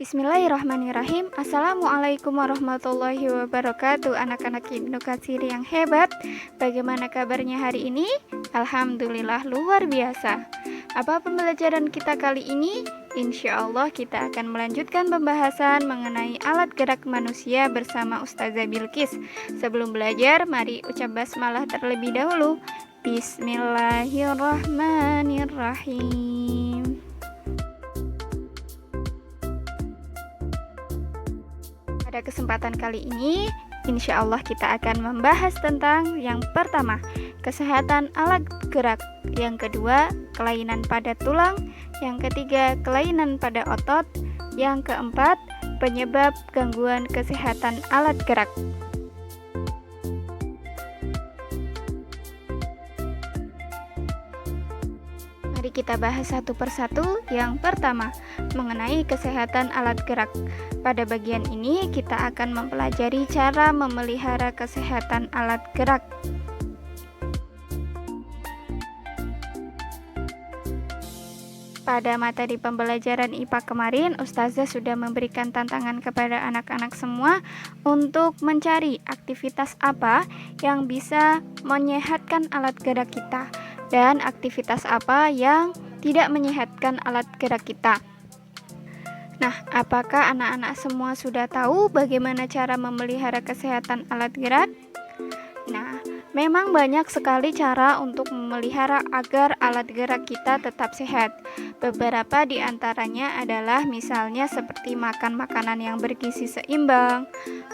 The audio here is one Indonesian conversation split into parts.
Bismillahirrahmanirrahim. Assalamualaikum warahmatullahi wabarakatuh. Anak-anak Ibnu Katsir yang hebat, bagaimana kabarnya hari ini? Alhamdulillah luar biasa. Apa pembelajaran kita kali ini? Insya Allah kita akan melanjutkan pembahasan mengenai alat gerak manusia bersama Ustazah Bilqis. Sebelum belajar, mari ucap basmalah terlebih dahulu. Bismillahirrahmanirrahim. Pada kesempatan kali ini, insya Allah kita akan membahas tentang yang pertama, kesehatan alat gerak. Yang kedua, kelainan pada tulang. Yang ketiga, kelainan pada otot. Yang keempat, penyebab gangguan kesehatan alat gerak. Mari kita bahas satu persatu. Yang pertama, mengenai kesehatan alat gerak. Pada bagian ini kita akan mempelajari cara memelihara kesehatan alat gerak. Pada materi pembelajaran IPA kemarin, Ustazah sudah memberikan tantangan kepada anak-anak semua untuk mencari aktivitas apa yang bisa menyehatkan alat gerak kita dan aktivitas apa yang tidak menyehatkan alat gerak kita. Nah, apakah anak-anak semua sudah tahu bagaimana cara memelihara kesehatan alat gerak? Nah, memang banyak sekali cara untuk memelihara agar alat gerak kita tetap sehat. Beberapa di antaranya adalah misalnya seperti makan makanan yang bergizi seimbang,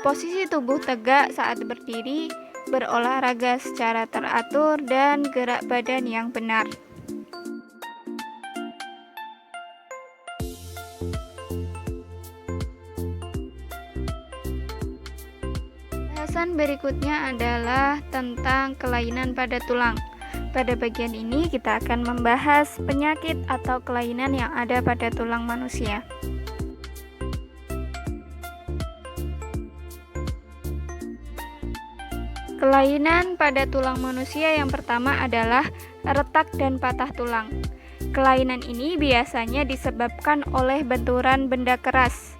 posisi tubuh tegak saat berdiri, berolahraga secara teratur, dan gerak badan yang benar. Bahasan berikutnya adalah tentang kelainan pada tulang. Pada bagian ini kita akan membahas penyakit atau kelainan yang ada pada tulang manusia. Kelainan pada tulang manusia yang pertama adalah retak dan patah tulang. Kelainan ini biasanya disebabkan oleh benturan benda keras.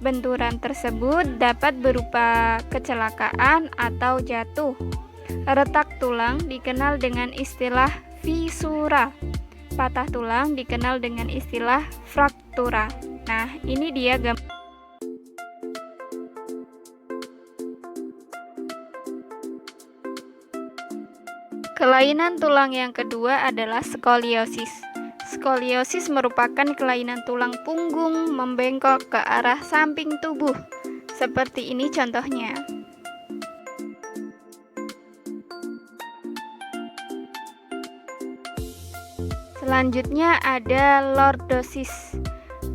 Benturan tersebut dapat berupa kecelakaan atau jatuh. Retak tulang dikenal dengan istilah fisura. Patah tulang dikenal dengan istilah fraktura. Nah, ini dia gambar. Kelainan tulang yang kedua adalah skoliosis. Skoliosis merupakan kelainan tulang punggung membengkok ke arah samping tubuh. Seperti ini contohnya. Selanjutnya ada lordosis.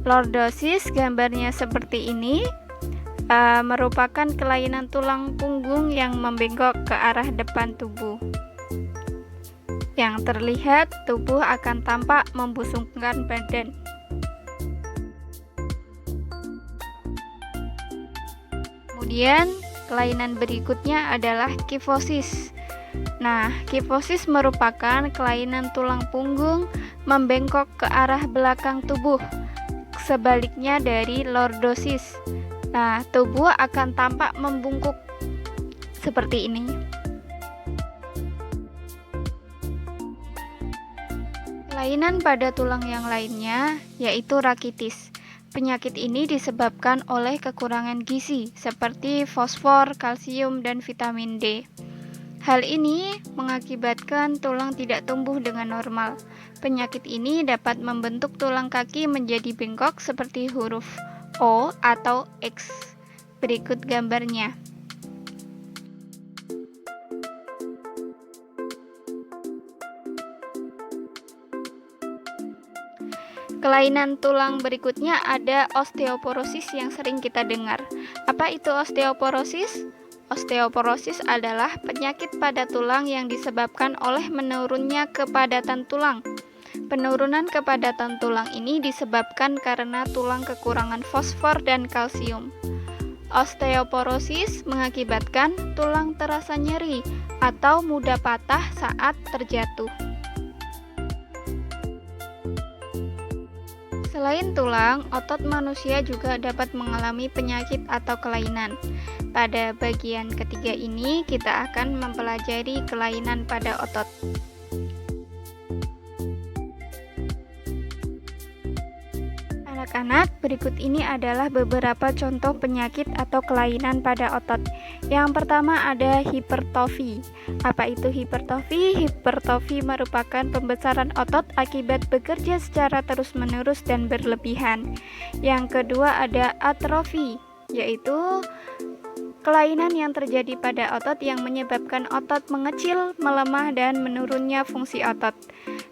Lordosis gambarnya seperti ini. Merupakan kelainan tulang punggung yang membengkok ke arah depan tubuh. Yang terlihat, tubuh akan tampak membusungkan badan. Kemudian, kelainan berikutnya adalah kifosis. Nah, kifosis merupakan kelainan tulang punggung membengkok ke arah belakang tubuh, sebaliknya dari lordosis. Nah, tubuh akan tampak membungkuk seperti ini. Kelainan pada tulang yang lainnya yaitu rakitis. Penyakit ini disebabkan oleh kekurangan gizi seperti fosfor, kalsium, dan vitamin D. Hal ini mengakibatkan tulang tidak tumbuh dengan normal. Penyakit ini dapat membentuk tulang kaki menjadi bengkok seperti huruf O atau X. Berikut gambarnya. Kelainan tulang berikutnya ada osteoporosis yang sering kita dengar. Apa itu osteoporosis? Osteoporosis adalah penyakit pada tulang yang disebabkan oleh menurunnya kepadatan tulang. Penurunan kepadatan tulang ini disebabkan karena tulang kekurangan fosfor dan kalsium. Osteoporosis mengakibatkan tulang terasa nyeri atau mudah patah saat terjatuh. Selain tulang, otot manusia juga dapat mengalami penyakit atau kelainan. Pada bagian ketiga ini, kita akan mempelajari kelainan pada otot. Anak-anak, berikut ini adalah beberapa contoh penyakit atau kelainan pada otot. Yang pertama ada hipertrofi. Apa itu hipertrofi? Hipertrofi merupakan pembesaran otot akibat bekerja secara terus-menerus dan berlebihan. Yang kedua ada atrofi, yaitu kelainan yang terjadi pada otot yang menyebabkan otot mengecil, melemah, dan menurunnya fungsi otot.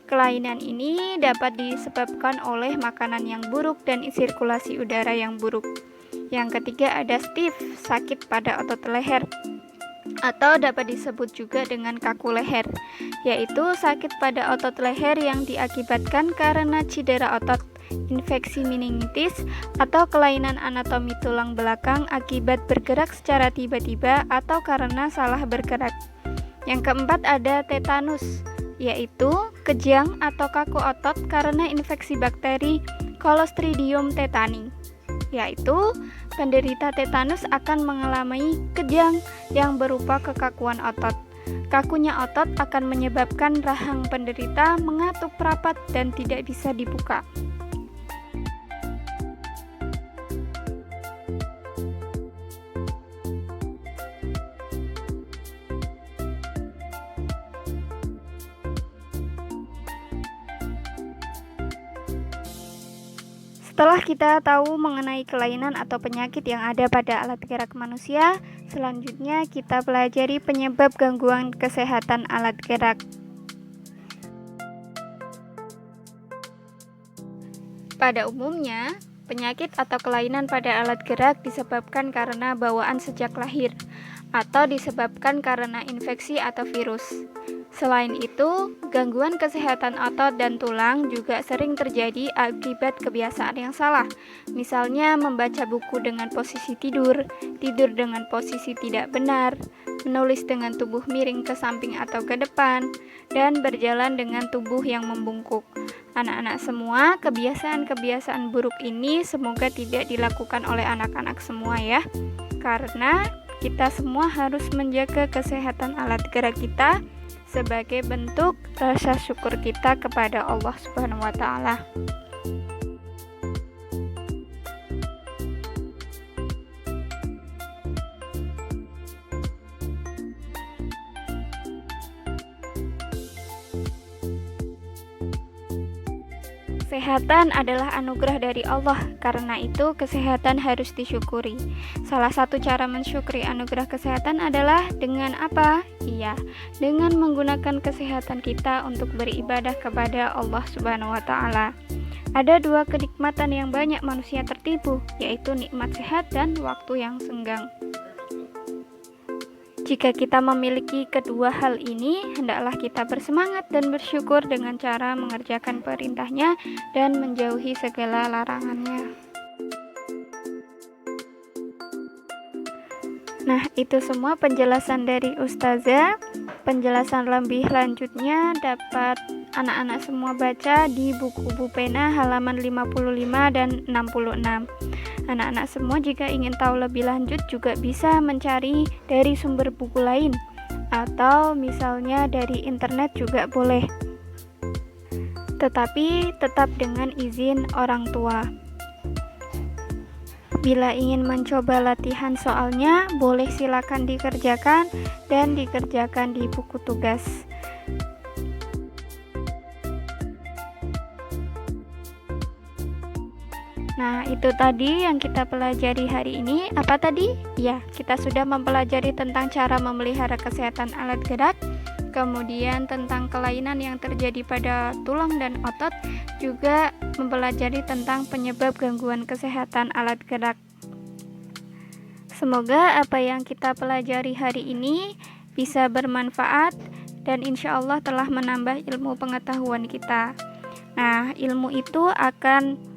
Kelainan ini dapat disebabkan oleh makanan yang buruk dan sirkulasi udara yang buruk. Yang ketiga ada stiff, sakit pada otot leher, atau dapat disebut juga dengan kaku leher, yaitu sakit pada otot leher yang diakibatkan karena cedera otot, infeksi meningitis, atau kelainan anatomi tulang belakang akibat bergerak secara tiba-tiba atau karena salah bergerak. Yang keempat ada tetanus, yaitu kejang atau kaku otot karena infeksi bakteri Clostridium tetani, yaitu penderita tetanus akan mengalami kejang yang berupa kekakuan otot. Kakunya otot akan menyebabkan rahang penderita mengatup rapat dan tidak bisa dibuka. Setelah kita tahu mengenai kelainan atau penyakit yang ada pada alat gerak manusia, selanjutnya kita pelajari penyebab gangguan kesehatan alat gerak. Pada umumnya, penyakit atau kelainan pada alat gerak disebabkan karena bawaan sejak lahir, atau disebabkan karena infeksi atau virus. Selain itu, gangguan kesehatan otot dan tulang juga sering terjadi akibat kebiasaan yang salah. Misalnya membaca buku dengan posisi tidur, tidur dengan posisi tidak benar, menulis dengan tubuh miring ke samping atau ke depan, dan berjalan dengan tubuh yang membungkuk. Anak-anak semua, kebiasaan-kebiasaan buruk ini semoga tidak dilakukan oleh anak-anak semua ya. Karena kita semua harus menjaga kesehatan alat gerak kita sebagai bentuk rasa syukur kita kepada Allah Subhanahu wa taala. Kesehatan adalah anugerah dari Allah, karena itu kesehatan harus disyukuri. Salah satu cara mensyukuri anugerah kesehatan adalah dengan apa? Iya, dengan menggunakan kesehatan kita untuk beribadah kepada Allah Subhanahu wa taala. Ada dua kenikmatan yang banyak manusia tertipu, yaitu nikmat sehat dan waktu yang senggang. Jika kita memiliki kedua hal ini, hendaklah kita bersemangat dan bersyukur dengan cara mengerjakan perintahnya dan menjauhi segala larangannya. Nah, itu semua penjelasan dari Ustazah. Penjelasan lebih lanjutnya dapat anak-anak semua baca di buku Bu Pena halaman 55 dan 66. Anak-anak semua jika ingin tahu lebih lanjut juga bisa mencari dari sumber buku lain, atau misalnya dari internet juga boleh, tetapi tetap dengan izin orang tua. Bila ingin mencoba latihan soalnya, boleh silakan dikerjakan dan dikerjakan di buku tugas. Nah, itu tadi yang kita pelajari hari ini. Apa tadi? Ya, kita sudah mempelajari tentang cara memelihara kesehatan alat gerak, kemudian tentang kelainan yang terjadi pada tulang dan otot, juga mempelajari tentang penyebab gangguan kesehatan alat gerak. Semoga apa yang kita pelajari hari ini bisa bermanfaat dan insya Allah telah menambah ilmu pengetahuan kita. Nah, ilmu itu akan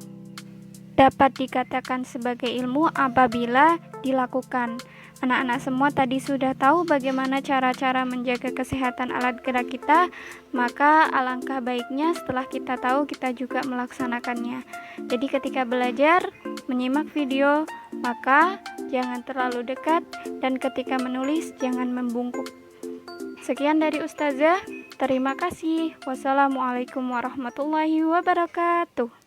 dapat dikatakan sebagai ilmu apabila dilakukan. anak-anak semua tadi sudah tahu bagaimana cara-cara menjaga kesehatan alat gerak kita, maka alangkah baiknya setelah kita tahu kita juga melaksanakannya. Jadi ketika belajar, menyimak video, maka jangan terlalu dekat, dan ketika menulis jangan membungkuk. Sekian dari Ustazah, terima kasih. Wassalamualaikum warahmatullahi wabarakatuh.